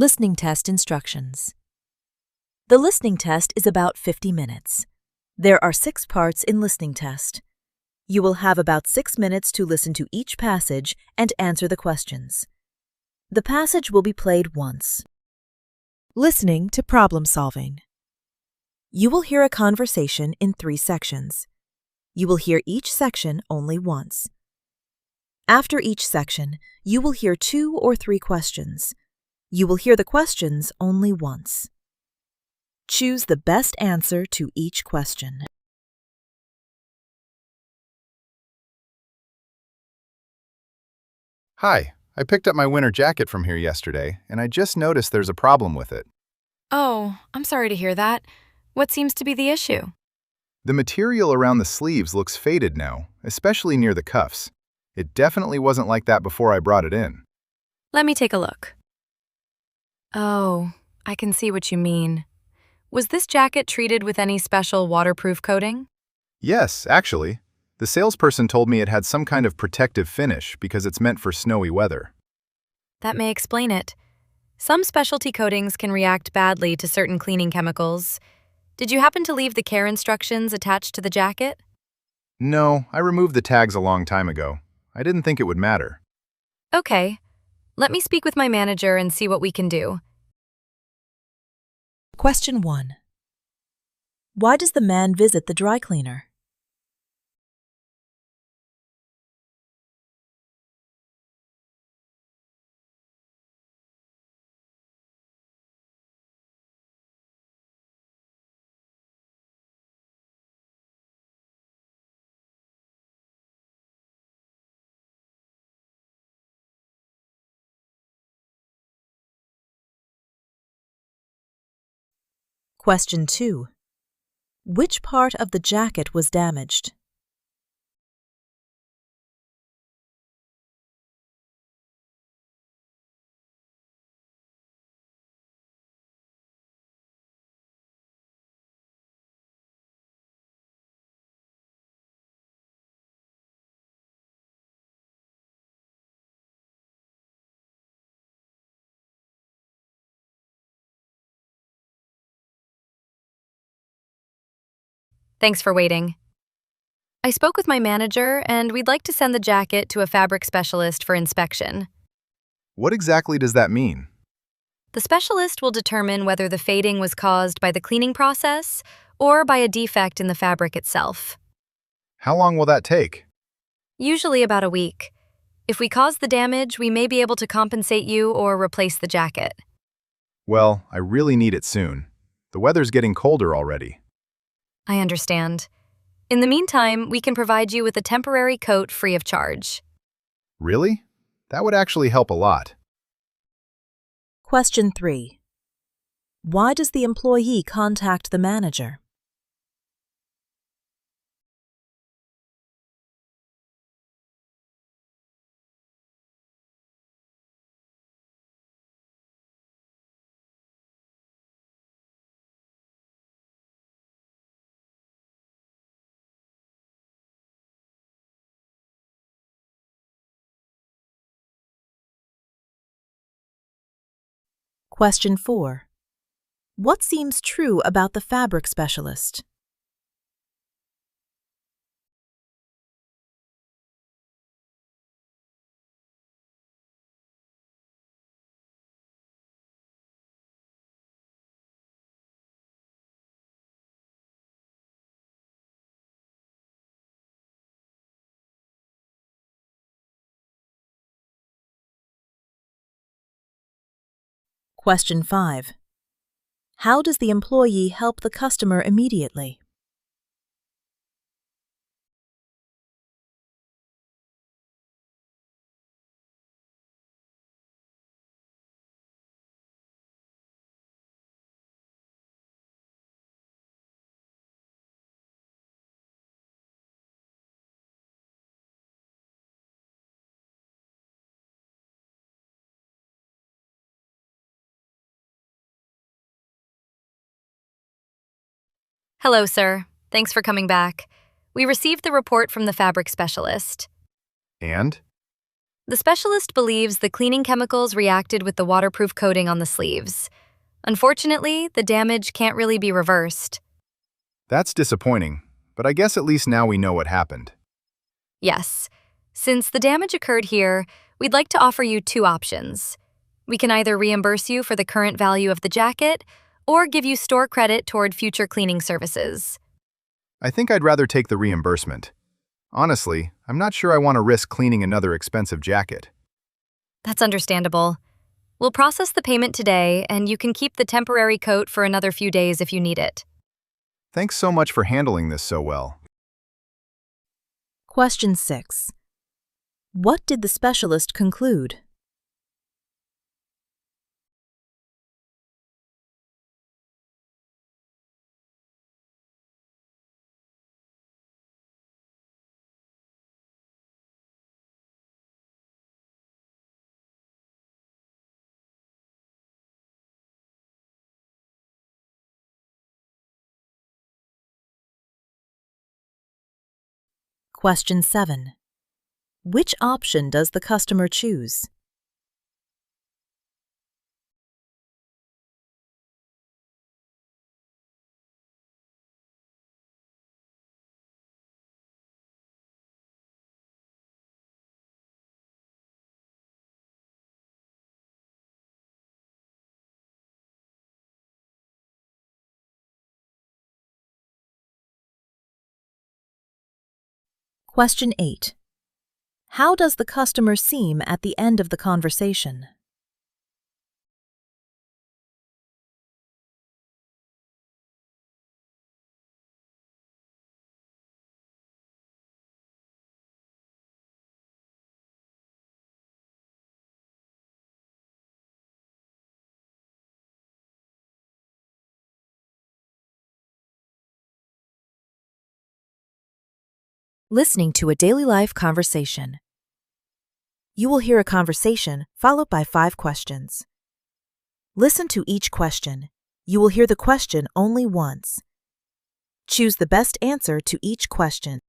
Listening test instructions. The listening test is about 50 minutes. There are 6 parts in listening test. You will have about 6 minutes to listen to each passage and answer the questions. The passage will be played once. Listening to problem solving. You will hear a conversation in 3 sections. You will hear each section only once. After each section, you will hear 2 or 3 questions. You will hear the questions only once. Choose the best answer to each question. Hi, I picked up my winter jacket from here yesterday, and I just noticed there's a problem with it. Oh, I'm sorry to hear that. What seems to be the issue? The material around the sleeves looks faded now, especially near the cuffs. It definitely wasn't like that before I brought it in. Let me take a look. Oh, I can see what you mean. Was this jacket treated with any special waterproof coating? Yes, actually. The salesperson told me it had some kind of protective finish because it's meant for snowy weather. That may explain it. Some specialty coatings can react badly to certain cleaning chemicals. Did you happen to leave the care instructions attached to the jacket? No, I removed the tags a long time ago. I didn't think it would matter. Okay. Let me speak with my manager and see what we can do. Question 1. Why does the man visit the dry cleaner? Question 2. Which part of the jacket was damaged? Thanks for waiting. I spoke with my manager, and we'd like to send the jacket to a fabric specialist for inspection. What exactly does that mean? The specialist will determine whether the fading was caused by the cleaning process or by a defect in the fabric itself. How long will that take? Usually about a week. If we cause the damage, we may be able to compensate you or replace the jacket. Well, I really need it soon. The weather's getting colder already. I understand. In the meantime, we can provide you with a temporary coat free of charge. Really? That would actually help a lot. Question 3. Why does the employee contact the manager? Question 4. What seems true about the fabric specialist? Question 5. How does the employee help the customer immediately? Hello, sir. Thanks for coming back. We received the report from the fabric specialist. And? The specialist believes the cleaning chemicals reacted with the waterproof coating on the sleeves. Unfortunately, the damage can't really be reversed. That's disappointing, but I guess at least now we know what happened. Yes. Since the damage occurred here, we'd like to offer you two options. We can either reimburse you for the current value of the jacket or give you store credit toward future cleaning services. I think I'd rather take the reimbursement. Honestly, I'm not sure I want to risk cleaning another expensive jacket. That's understandable. We'll process the payment today, and you can keep the temporary coat for another few days if you need it. Thanks so much for handling this so well. Question 6. What did the specialist conclude? Question 7. Which option does the customer choose? Question 8. How does the customer seem at the end of the conversation? Listening to a daily life conversation. You will hear a conversation followed by 5 questions. Listen to each question. You will hear the question only once. Choose the best answer to each question.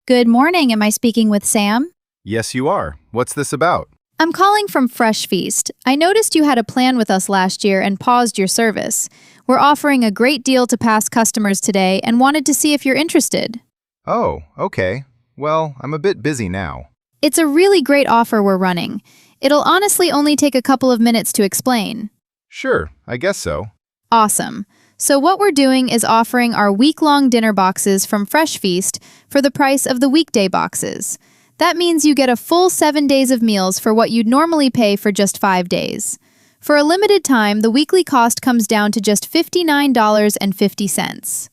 Good morning. Am I speaking with Sam? Yes, you are. What's this about? I'm calling from Fresh Feast. I noticed you had a plan with us last year and paused your service. We're offering a great deal to past customers today and wanted to see if you're interested. Oh, okay. Well, I'm a bit busy now. It's a really great offer we're running. It'll honestly only take a couple of minutes to explain. Sure, I guess so. Awesome. So what we're doing is offering our week-long dinner boxes from Fresh Feast for the price of the weekday boxes. That means you get a full 7 days of meals for what you'd normally pay for just 5 days. For a limited time, the weekly cost comes down to just $59.50.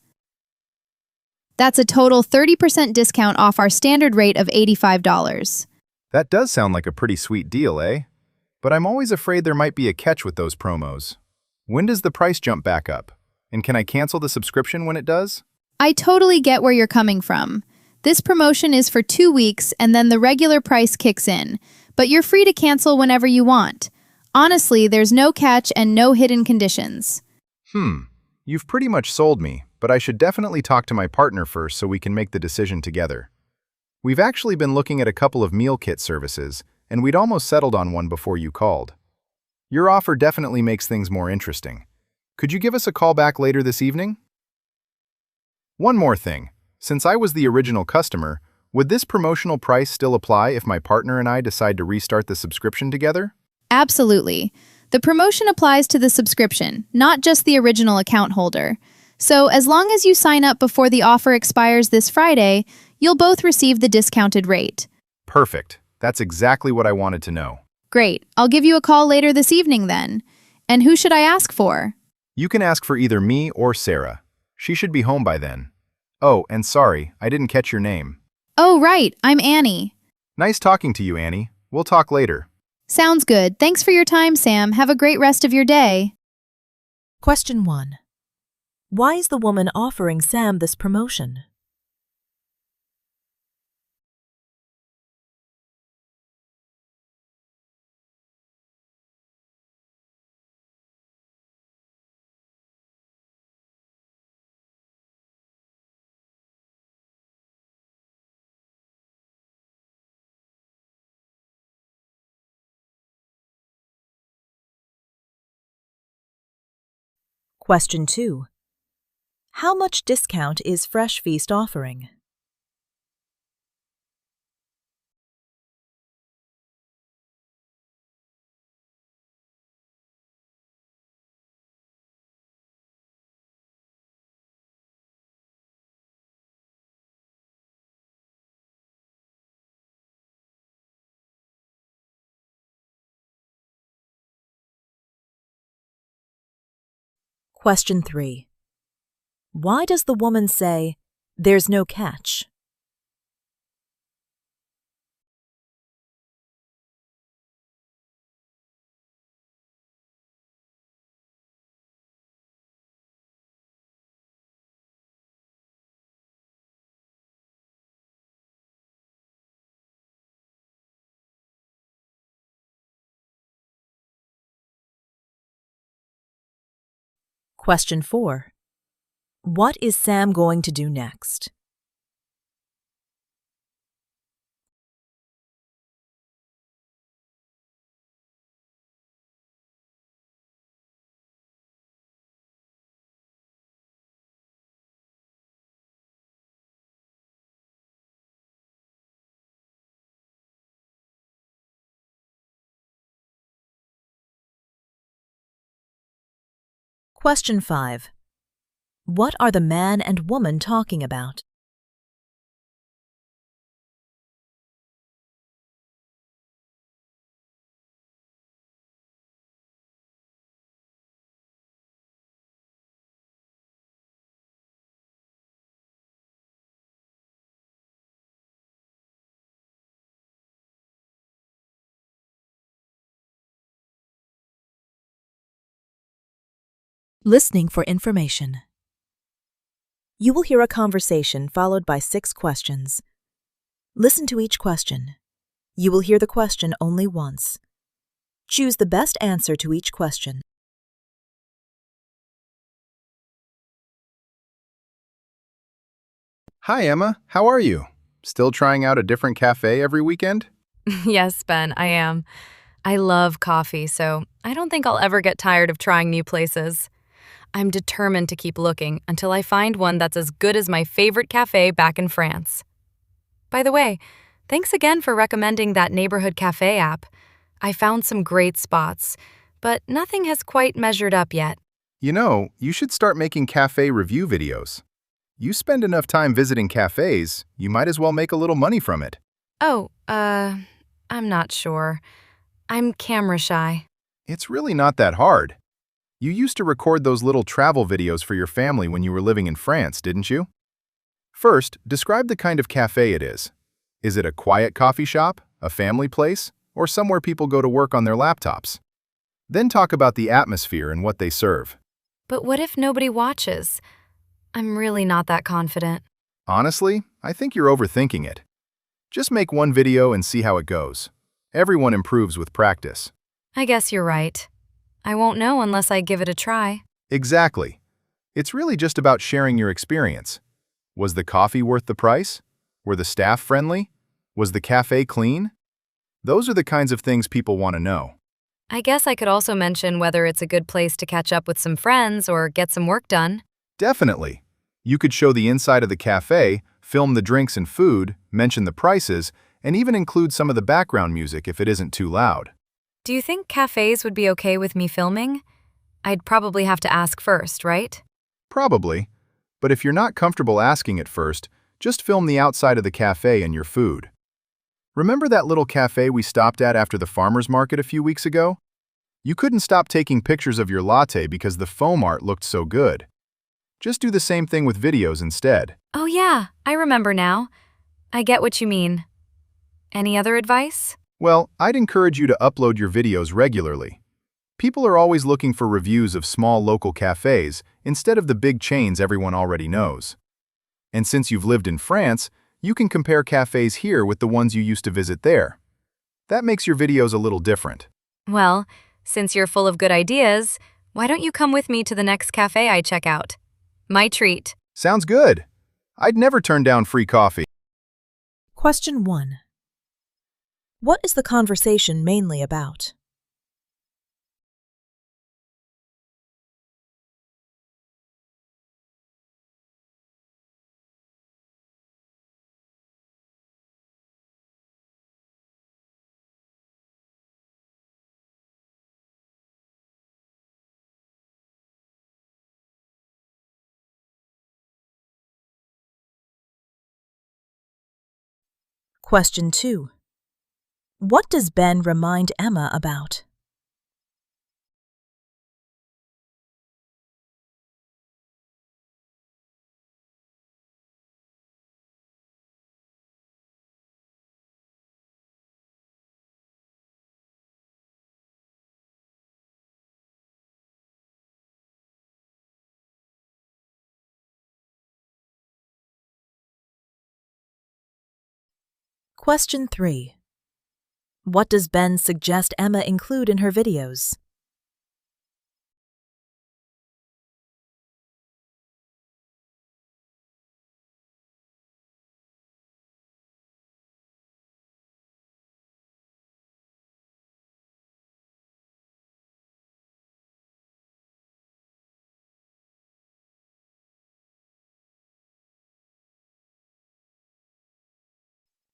That's a total 30% discount off our standard rate of $85. That does sound like a pretty sweet deal, eh? But I'm always afraid there might be a catch with those promos. When does the price jump back up? And can I cancel the subscription when it does? I totally get where you're coming from. This promotion is for 2 weeks and then the regular price kicks in, but you're free to cancel whenever you want. Honestly, there's no catch and no hidden conditions. You've pretty much sold me, but I should definitely talk to my partner first so we can make the decision together. We've actually been looking at a couple of meal kit services, and we'd almost settled on one before you called. Your offer definitely makes things more interesting. Could you give us a call back later this evening? One more thing. Since I was the original customer, would this promotional price still apply if my partner and I decide to restart the subscription together? Absolutely. The promotion applies to the subscription, not just the original account holder. So as long as you sign up before the offer expires this Friday, you'll both receive the discounted rate. Perfect. That's exactly what I wanted to know. Great. I'll give you a call later this evening then. And who should I ask for? You can ask for either me or Sarah. She should be home by then. Oh, and sorry, I didn't catch your name. Oh, right. I'm Annie. Nice talking to you, Annie. We'll talk later. Sounds good. Thanks for your time, Sam. Have a great rest of your day. Question 1. Why is the woman offering Sam this promotion? Question 2. How much discount is Fresh Feast offering? Question 3. Why does the woman say, "There's no catch"? Question 4. What is Sam going to do next? Question 5. What are the man and woman talking about? Listening for information. You will hear a conversation followed by 6 questions. Listen to each question. You will hear the question only once. Choose the best answer to each question. Hi, Emma. How are you? Still trying out a different cafe every weekend? Yes, Ben, I am. I love coffee, so I don't think I'll ever get tired of trying new places. I'm determined to keep looking until I find one that's as good as my favorite cafe back in France. By the way, thanks again for recommending that neighborhood cafe app. I found some great spots, but nothing has quite measured up yet. You know, you should start making cafe review videos. You spend enough time visiting cafes, you might as well make a little money from it. Oh, I'm not sure. I'm camera shy. It's really not that hard. You used to record those little travel videos for your family when you were living in France, didn't you? First, describe the kind of cafe it is. Is it a quiet coffee shop, a family place, or somewhere people go to work on their laptops? Then talk about the atmosphere and what they serve. But what if nobody watches? I'm really not that confident. Honestly, I think you're overthinking it. Just make one video and see how it goes. Everyone improves with practice. I guess you're right. I won't know unless I give it a try. Exactly. It's really just about sharing your experience. Was the coffee worth the price? Were the staff friendly? Was the cafe clean? Those are the kinds of things people want to know. I guess I could also mention whether it's a good place to catch up with some friends or get some work done. Definitely. You could show the inside of the cafe, film the drinks and food, mention the prices, and even include some of the background music if it isn't too loud. Do you think cafes would be okay with me filming? I'd probably have to ask first, right? Probably. But if you're not comfortable asking at first, just film the outside of the cafe and your food. Remember that little cafe we stopped at after the farmer's market a few weeks ago? You couldn't stop taking pictures of your latte because the foam art looked so good. Just do the same thing with videos instead. Oh yeah, I remember now. I get what you mean. Any other advice? Well, I'd encourage you to upload your videos regularly. People are always looking for reviews of small local cafes instead of the big chains everyone already knows. And since you've lived in France, you can compare cafes here with the ones you used to visit there. That makes your videos a little different. Well, since you're full of good ideas, why don't you come with me to the next cafe I check out? My treat. Sounds good. I'd never turn down free coffee. Question 1. What is the conversation mainly about? Question 2. What does Ben remind Emma about? Question 3. What does Ben suggest Emma include in her videos?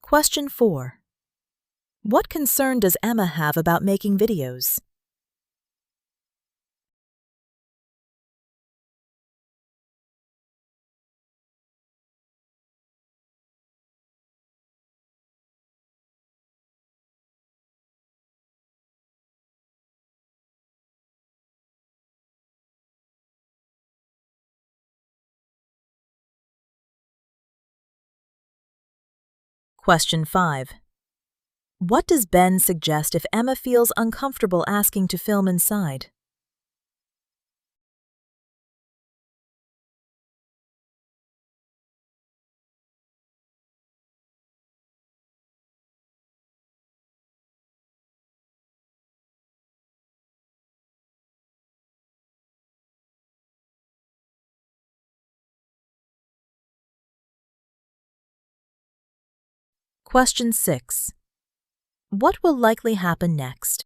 Question 4. What concern does Emma have about making videos? Question 5. What does Ben suggest if Emma feels uncomfortable asking to film inside? Question 6. What will likely happen next?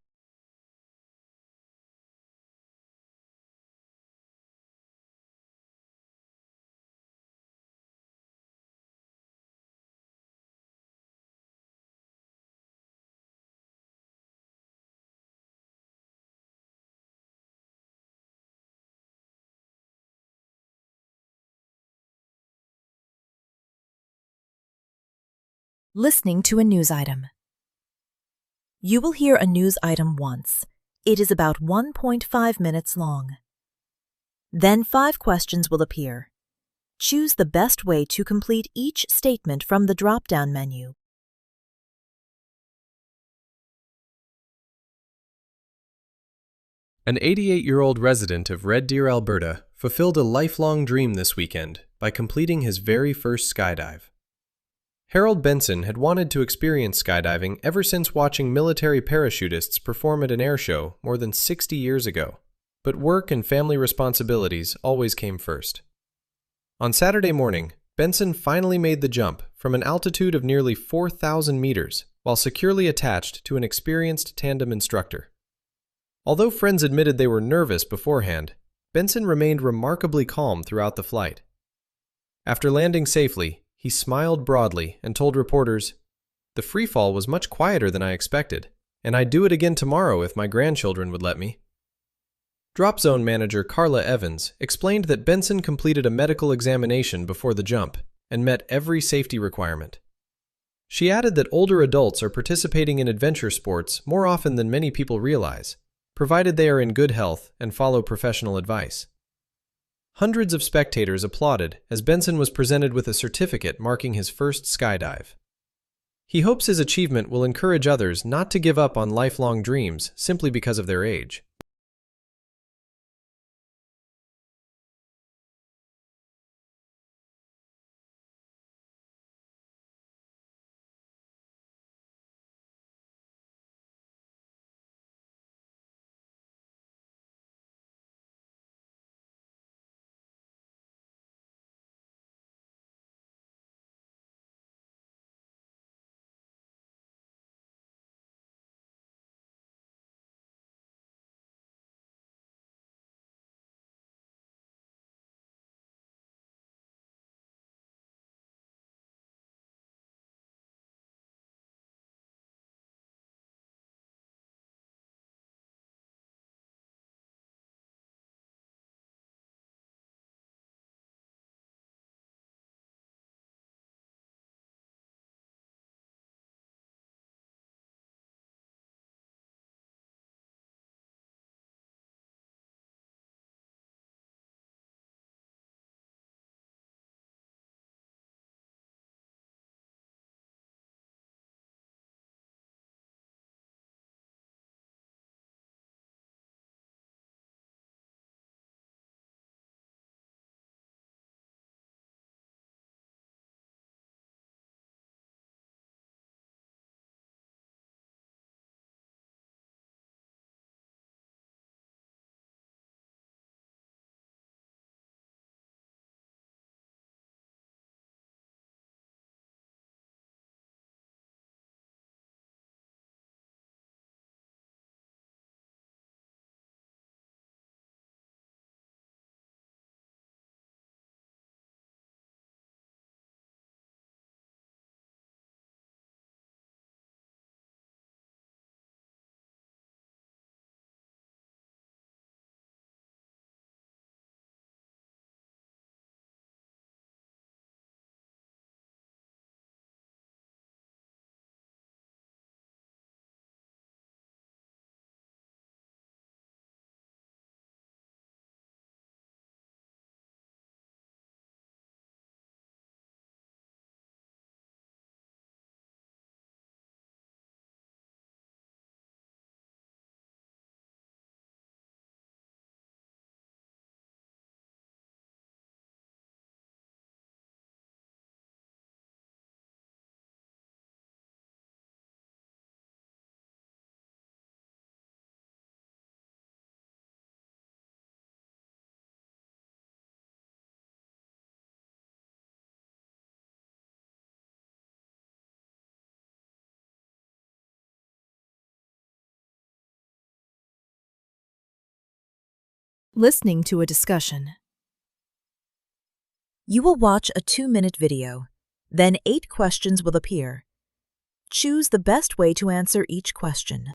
Listening to a news item. You will hear a news item once. It is about 1.5 minutes long. Then 5 questions will appear. Choose the best way to complete each statement from the drop-down menu. An 88-year-old resident of Red Deer, Alberta, fulfilled a lifelong dream this weekend by completing his very first skydive. Harold Benson had wanted to experience skydiving ever since watching military parachutists perform at an air show more than 60 years ago, but work and family responsibilities always came first. On Saturday morning, Benson finally made the jump from an altitude of nearly 4,000 meters while securely attached to an experienced tandem instructor. Although friends admitted they were nervous beforehand, Benson remained remarkably calm throughout the flight. After landing safely, he smiled broadly and told reporters, "The freefall was much quieter than I expected, and I'd do it again tomorrow if my grandchildren would let me." Drop Zone manager Carla Evans explained that Benson completed a medical examination before the jump and met every safety requirement. She added that older adults are participating in adventure sports more often than many people realize, provided they are in good health and follow professional advice. Hundreds of spectators applauded as Benson was presented with a certificate marking his first skydive. He hopes his achievement will encourage others not to give up on lifelong dreams simply because of their age. Listening to a discussion. You will watch a 2-minute video. Then 8 questions will appear. Choose the best way to answer each question.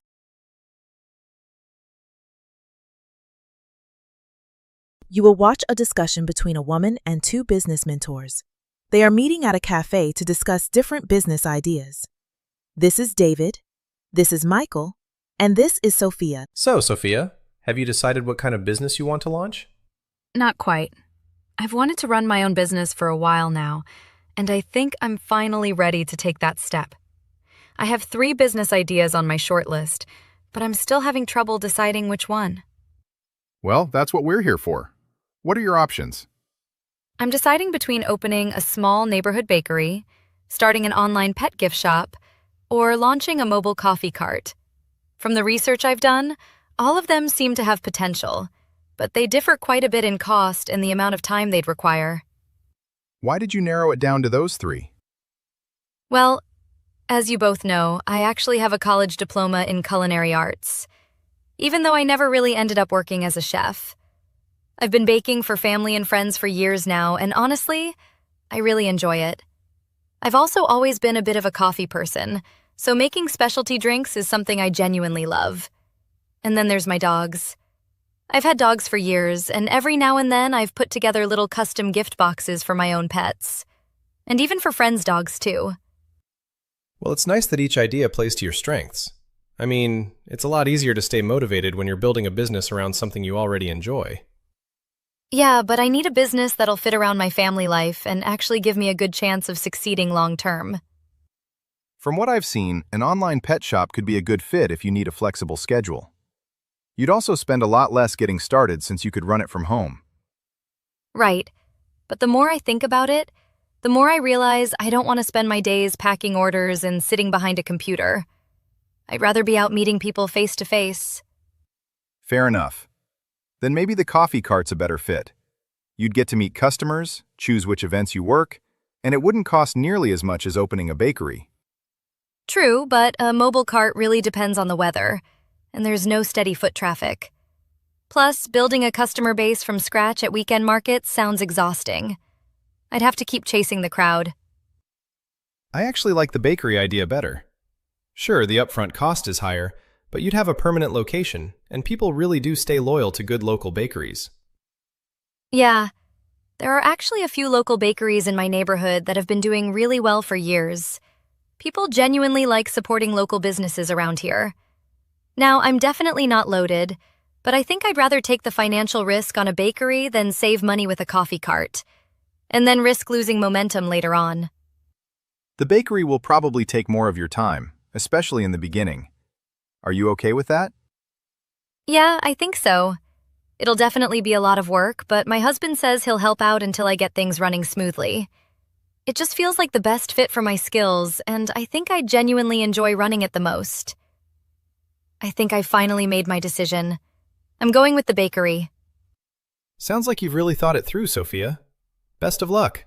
You will watch a discussion between a woman and 2 business mentors. They are meeting at a cafe to discuss different business ideas. This is David, this is Michael, and this is Sophia. So, Sophia, have you decided what kind of business you want to launch? Not quite. I've wanted to run my own business for a while now, and I think I'm finally ready to take that step. I have 3 business ideas on my short list, but I'm still having trouble deciding which one. Well, that's what we're here for. What are your options? I'm deciding between opening a small neighborhood bakery, starting an online pet gift shop, or launching a mobile coffee cart. From the research I've done, all of them seem to have potential, but they differ quite a bit in cost and the amount of time they'd require. Why did you narrow it down to those 3? Well, as you both know, I actually have a college diploma in culinary arts, even though I never really ended up working as a chef. I've been baking for family and friends for years now, and honestly, I really enjoy it. I've also always been a bit of a coffee person, so making specialty drinks is something I genuinely love. And then there's my dogs. I've had dogs for years, and every now and then I've put together little custom gift boxes for my own pets. And even for friends' dogs, too. Well, it's nice that each idea plays to your strengths. I mean, it's a lot easier to stay motivated when you're building a business around something you already enjoy. Yeah, but I need a business that'll fit around my family life and actually give me a good chance of succeeding long term. From what I've seen, an online pet shop could be a good fit if you need a flexible schedule. You'd also spend a lot less getting started since you could run it from home. Right. But the more I think about it, the more I realize I don't want to spend my days packing orders and sitting behind a computer. I'd rather be out meeting people face to face. Fair enough. Then maybe the coffee cart's a better fit. You'd get to meet customers, choose which events you work, and it wouldn't cost nearly as much as opening a bakery. True, but a mobile cart really depends on the weather, and there's no steady foot traffic. Plus, building a customer base from scratch at weekend markets sounds exhausting. I'd have to keep chasing the crowd. I actually like the bakery idea better. Sure, the upfront cost is higher, but you'd have a permanent location, and people really do stay loyal to good local bakeries. Yeah, there are actually a few local bakeries in my neighborhood that have been doing really well for years. People genuinely like supporting local businesses around here. Now, I'm definitely not loaded, but I think I'd rather take the financial risk on a bakery than save money with a coffee cart, and then risk losing momentum later on. The bakery will probably take more of your time, especially in the beginning. Are you okay with that? Yeah, I think so. It'll definitely be a lot of work, but my husband says he'll help out until I get things running smoothly. It just feels like the best fit for my skills, and I think I genuinely enjoy running it the most. I think I finally made my decision. I'm going with the bakery. Sounds like you've really thought it through, Sophia. Best of luck.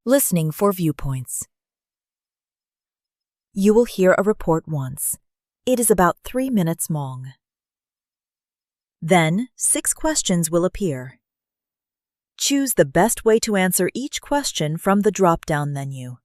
Listening for viewpoints. You will hear a report once. It is about 3 minutes long. Then, 6 questions will appear. Choose the best way to answer each question from the drop-down menu.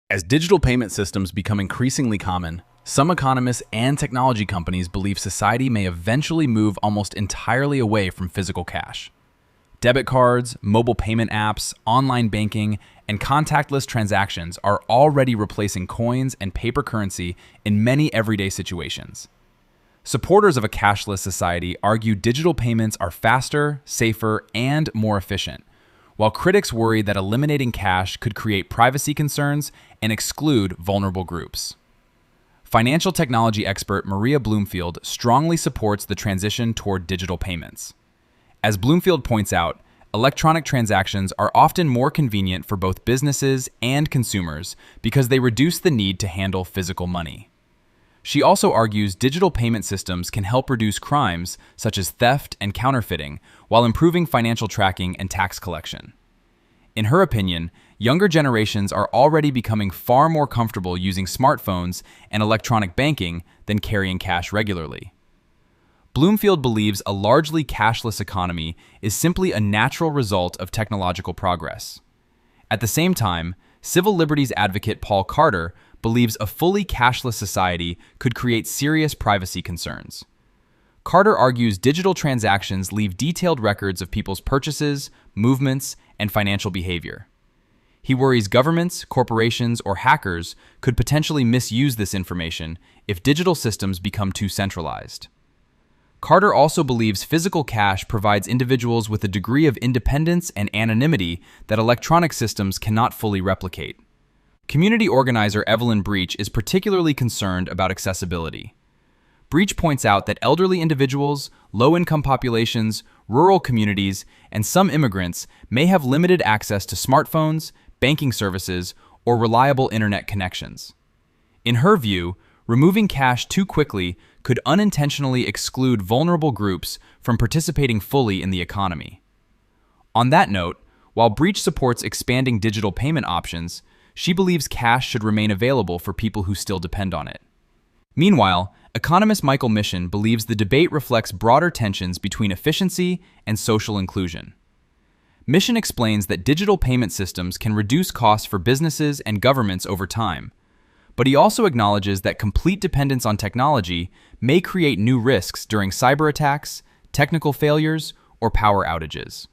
As digital payment systems become increasingly common, some economists and technology companies believe society may eventually move almost entirely away from physical cash. Debit cards, mobile payment apps, online banking, and contactless transactions are already replacing coins and paper currency in many everyday situations. Supporters of a cashless society argue digital payments are faster, safer, and more efficient, while critics worry that eliminating cash could create privacy concerns and exclude vulnerable groups. Financial technology expert Maria Bloomfield strongly supports the transition toward digital payments. As Bloomfield points out, electronic transactions are often more convenient for both businesses and consumers because they reduce the need to handle physical money. She also argues digital payment systems can help reduce crimes such as theft and counterfeiting while improving financial tracking and tax collection. In her opinion, younger generations are already becoming far more comfortable using smartphones and electronic banking than carrying cash regularly. Bloomfield believes a largely cashless economy is simply a natural result of technological progress. At the same time, civil liberties advocate Paul Carter believes a fully cashless society could create serious privacy concerns. Carter argues digital transactions leave detailed records of people's purchases, movements, and financial behavior. He worries governments, corporations, or hackers could potentially misuse this information if digital systems become too centralized. Carter also believes physical cash provides individuals with a degree of independence and anonymity that electronic systems cannot fully replicate. Community organizer Evelyn Breach is particularly concerned about accessibility. Breach points out that elderly individuals, low-income populations, rural communities, and some immigrants may have limited access to smartphones, banking services, or reliable internet connections. In her view, removing cash too quickly could unintentionally exclude vulnerable groups from participating fully in the economy. On that note, while Breach supports expanding digital payment options, she believes cash should remain available for people who still depend on it. Meanwhile, economist Michael Mission believes the debate reflects broader tensions between efficiency and social inclusion. Mission explains that digital payment systems can reduce costs for businesses and governments over time, but he also acknowledges that complete dependence on technology may create new risks during cyber attacks, technical failures, or power outages.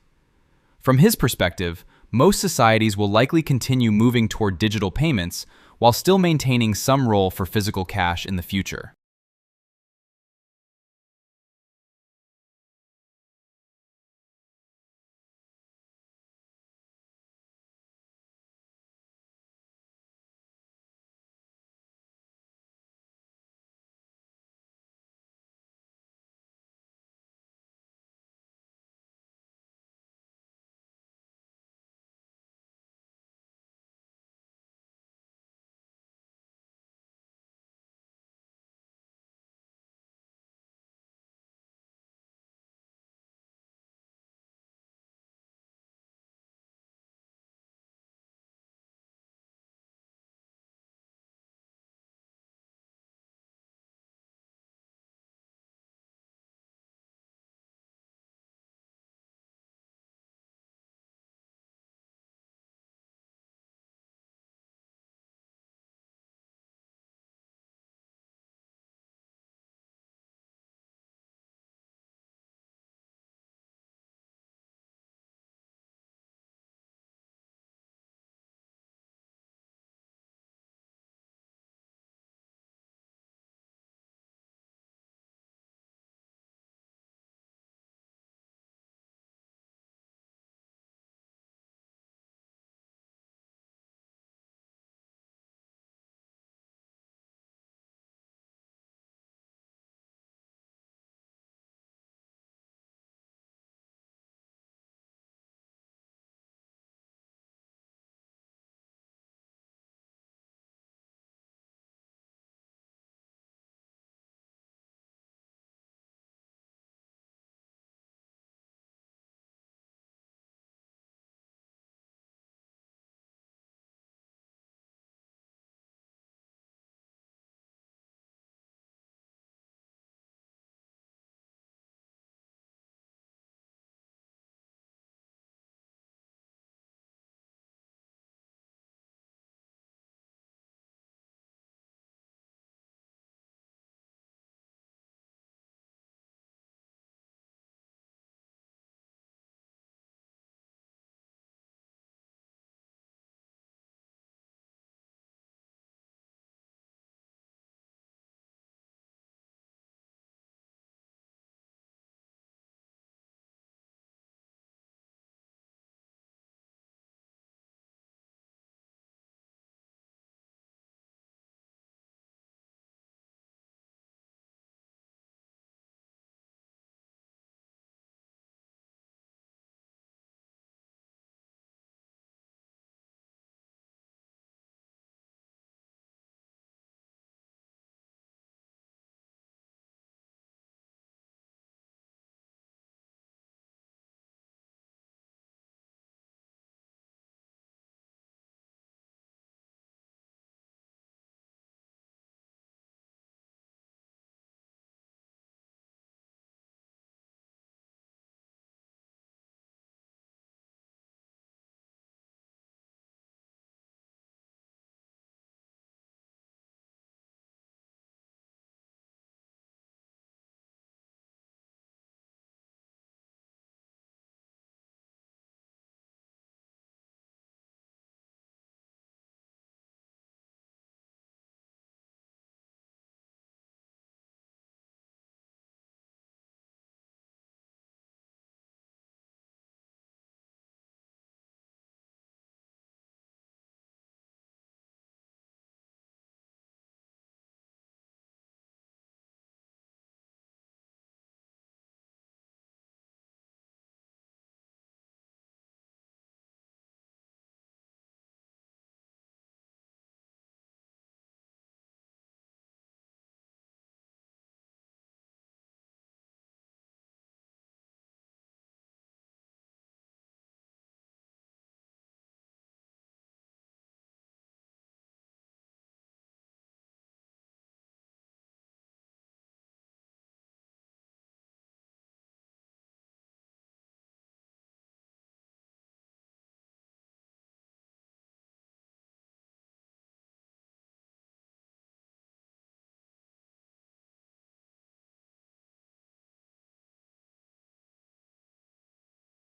From his perspective, most societies will likely continue moving toward digital payments while still maintaining some role for physical cash in the future.